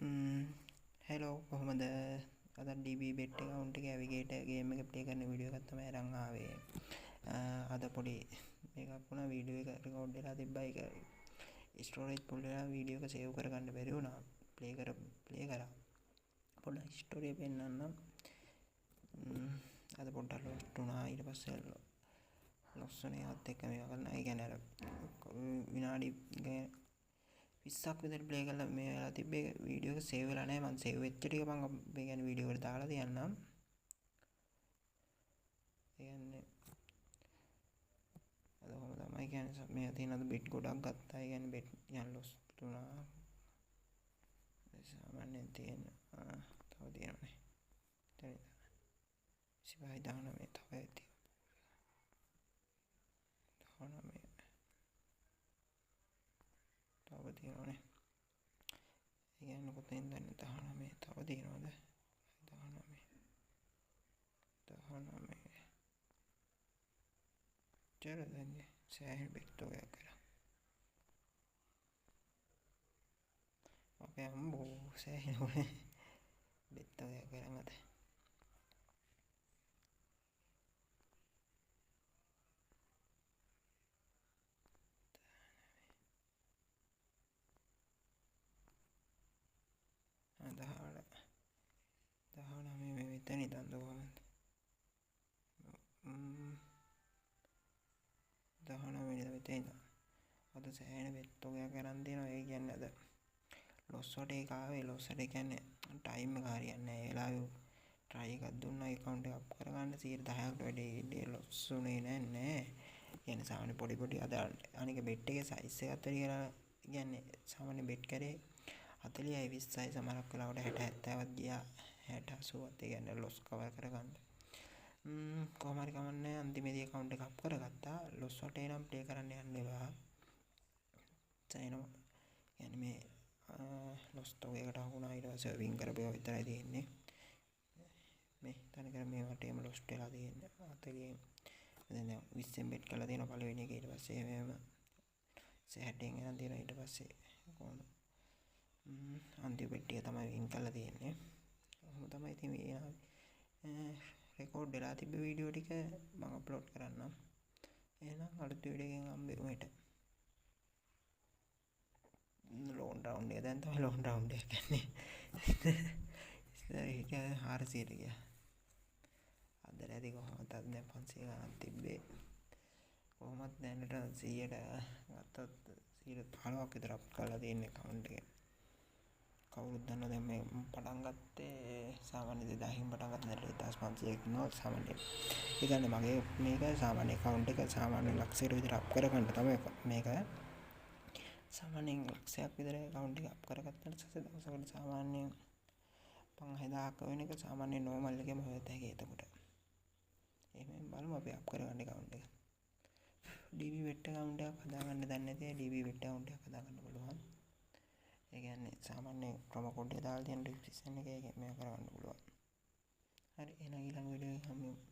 Hello කොහොමද අද DB bet account එකේ ඇවිගේට ගේම් එක ප්ලේ කරන වීඩියෝ එකක් තමයි අරන් ආවේ. අද පොඩි මේකක් වුණා වීඩියෝ එක රෙකෝඩ් වෙලා තිබ්බා. ඒක ස්ටෝරේජ් ෆුල් වෙලා වීඩියෝ එක සේව් කරගන්න බැරි වුණා. ප්ලේ කරා. පොඩ්ඩක් ස්ටෝරිය පෙන්නන්නම්. අද පොඩ්ඩක් ලොස්ට් වුණා. ඊට පස්සේ ලොස් වුණේ ඒත් එක්ක මේවා කරනවා. ඒ කියන්නේ අර විනාඩි 20ක් විතර ප්ලේ කරලා මේ වෙලා තිබ්බේ වීඩියෝ එක සේව් වෙලා නැහැ. මම සේව් වෙච්ච ටික මම මේ කියන්නේ වීඩියෝ එකට දාලා තියන්නම්. ඒ කියන්නේ අද කොහොම තමයි කියන්නේ මේ තියෙන අද බෙට් ගොඩක් ගත්තා. ඒ කියන්නේ බෙට් යන ලොස් තුනා සාමාන්‍යයෙන් තියෙන තව තියෙනනේ. දැන් 25 19 තව ඇති. 19 තව තියෙනනේ. ඒ කියන්නේ කොතෙන්ද දන්නේ 19 තව තියෙනවද? 19 චරදන්නේ සෑහෙන බෙට් ඔයක් කරා. අපේ අම්බෝ සෑහෙන ඕනේ බෙට් ඔයක් කරා මත. දහන මේ මෙතන ඉඳන් කොහොමද? 19 වෙනිදා මෙතන ඉඳන්. අද සෑහෙන බෙට් ඔයක් කරන් දෙනවා. ඒ කියන්නේ අද ලොස් වලට ඒක ආවේ ලොස් වලට කියන්නේ ටයිම් එක හරියන්නේ නැහැ. ඒ වෙලාවේ try එකක් දුන්නා account එක අප් කරගන්න 10%කට වැඩි ලොස් උනේ නැහැ. කියන්නේ සාමාන්‍ය පොඩි අද අනික බෙට් එකේ සයිස් එකත් වැඩි කරලා කියන්නේ සාමාන්‍ය බෙට් කරේ 40යි 20යි සමහරක් වෙලාවට 60 70ක් ගියා 60 80ත් ඒ කියන්නේ ලොස් කවර් කරගන්න. කොහොම හරි කමන්නේ අන්තිමේදී account එක අප් කරගත්තා. ලොස් වලට එනම් ප්ලේ කරන්න යන්න එපා. සයිනෝ يعني මේ ලොස් තෝයකට අහුණා. ඊට පස්සේ වින් කරපේවා විතරයි තියෙන්නේ. මේ තනිකර මේ වටේම ලොස්ට් වෙලා තියෙන්නේ 40න් දැන් 20න් බෙට් කරලා තියෙනවා පළවෙනි එක. ඊට පස්සේ මේම 60න් යන තියෙනවා. ඊට පස්සේ කොහොමද අන්තිම බෙට් එක තමයි වින් කරලා තියෙන්නේ. කොහොම තමයි ඉතින් මේ රෙකෝඩ් වෙලා තිබ්බ වීඩියෝ ටික මම අප්ලෝඩ් කරන්නම්. එහෙනම් අලුත් වීඩියෝ එකෙන් හම්බෙමු හෙට. ලෝන් රවුන්ඩ් එක දැන් තමයි ලෝන් රවුන්ඩ් එක කියන්නේ. ඒක 400ට ගියා. අද රැදි කොහොමද දැන් 500 ගණන් තිබ්බේ. කොහොමද දැනට 100ට ගත්තොත් 115ක් විතර අප් කරලා තියෙන account එක. කවුරුත් දන්නවා දැන් මේ පටන් ගත්තේ සාමාන්‍ය 2000න් පටන් ගත්ත දැන් 1500ක් ඉන්නවා සාමාන්‍යයෙන්. ඒ කියන්නේ මගේ මේක සාමාන්‍ය account එක සාමාන්‍ය ලක්ෂයකට විතර අප් කරගන්න තමයි මේක. සාමාන්‍යයෙන් ලක්ෂයක් විතර account එක අප් කරගත්තාට පස්සේ දවසකට සාමාන්‍යයෙන් 5000ක් වෙන එක සාමාන්‍ය normal එකේම හොයත හැකි. එතකොට එහෙනම් බලමු අපි අප් කරගන්න account එක. DB bet account එකක් හදාගන්න දන්නේ නැති අය DB bet account එකක් හදාගන්න පුළුවන්. ඒ කියන්නේ සාමාන්‍ය ප්‍රොමෝ කෝඩ් එක දාලා තියෙන description එකේ මේක කරගන්න පුළුවන්. හරි එහෙනම් ඊළඟ වීඩියෝ එකේ හම්බෙමු.